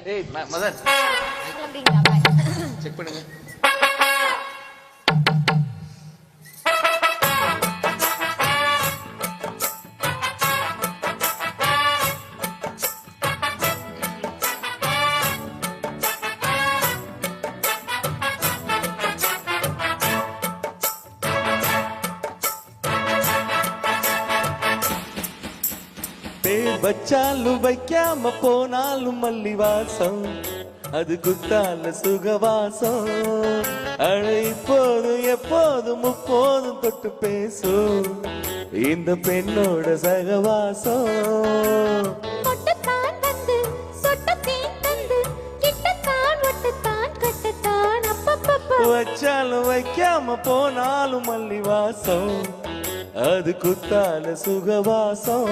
ஏய் மதன் செக் பண்ணுங்க. வச்சாலும் வைக்காம போனாலும் மல்லி வாசம் அது குத்தால சுகவாசம். அழை இப்போதும் எப்போதும் முப்போதும் தொட்டு பேசும் இந்த பெண்ணோட சகவாசம். வச்சாலும் வைக்காம போனாலும் மல்லி வாசம் அது குத்தால சுகவாசம்.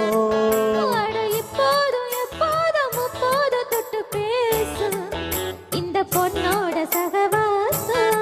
இப்போதும் எப்போதும் முப்போது தொட்டு பேசு இந்த பொண்ணோட சகவாசம்.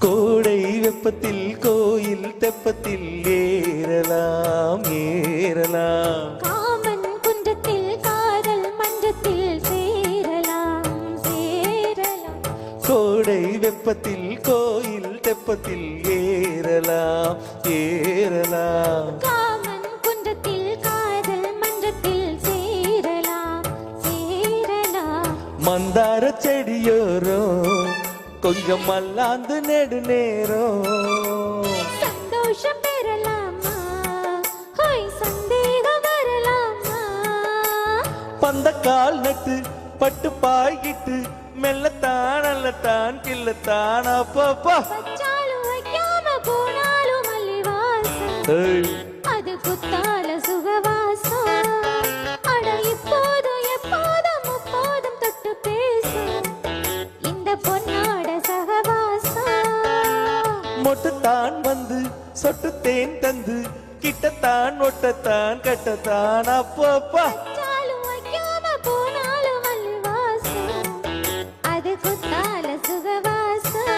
கோடை வெப்பத்தில் கோயில் தெப்பத்தில் ஏறலாம் ஏறலாம். காமன் குன்றத்தில் காதல் மன்றத்தில் சேரலாம் சேரலாம். கோடை வெப்பத்தில் கோயில் தெப்பத்தில் ஏறலாம் ஏறலாம். காமன் குன்றத்தில் காதல் மன்றத்தில் சேரலாம் சேரலாம். மந்தார செடியோரம் கொஞ்சம் மல்லாந்து நெடு நேரம் சந்தோஷம் பெறலாமா ஹோய் சந்தேகம் வரலாமா. பந்தக்கால் நட்டு பட்டு பாய்கிட்டு மெல்லத்தான் அல்லத்தான் கில்லத்தான் அப்பப்பா. வச்சாலும் வைக்காம போனாலும் மல்லி வாசம் அது குத்தால சுகவாசம். அட இப்போதும் எப்போதும் முப்போதும் தொட்டு பேசும் இந்த பொண்ணோட சகவாசம். மொட்டுத்தான் வந்து சொட்டு தேன் தந்து கிட்டத்தான் ஒட்டத்தான் கட்டத்தான் அப்பப்பா. வச்சாலும் வைக்காம போனாலும் மல்லி வாசம் அது குத்தால சுகவாசம்.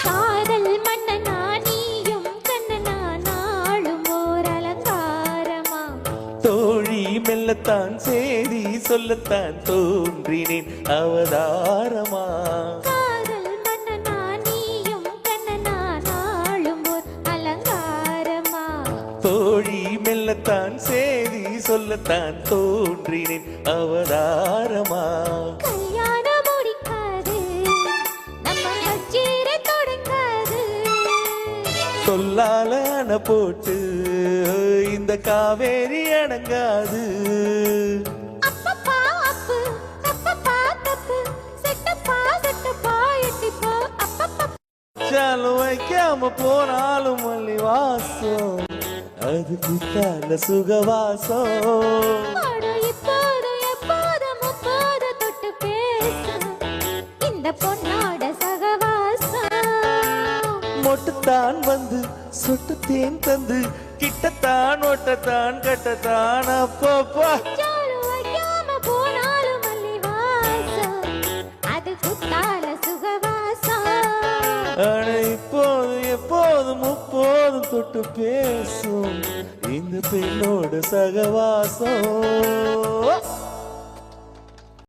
காதல் மன்னனா நீயும் கண்ணனா நாளும் ஓர் அலங்காரமா. தோழி மெல்லத்தான் சேதி சொல்லத்தான் தோன்றினேன் அவதாரமா. காதல் மன்னனா நீயும் கண்ணனா நாளும் ஓர் அலங்காரமா. தோழி மெல்லத்தான் சேதி சொல்லத்தான் தோன்றினேன் அவதாரமா. கல்யாணம் முடிக்காது நம்ம கச்சேர தொடங்காது. சொல்லால அணை போட்டு இந்த காவேரி அடங்காது. அப்பப்பா அப்பு தப்பப்பா தப்பு செட்டப்பா செட்டப்பா எட்டிப்போ அப்பப்பா. சாலும் வைக்காம போனாலும் மல்லி வாசம் அது குத்தால சுகவாசம். அட இப்போதும் எப்போதும் முப்போது தொட்டு பேசு இந்த பொண்ணோட சகவாசம். மொட்டுத்தான் வந்து சொட்டு தேன் தந்து கிட்டத்தான் ஒட்டத்தான் கட்டத்தான் அப்பப்பா. வச்சாலும் வைக்காம போனாலும் மல்லி வாசம் அது குத்தால சுகவாசம். அட இப்போதும் எப்போதும் முப்போதும் தொட்டு பேசும் இந்த பெண்ணோட சகவாசம்.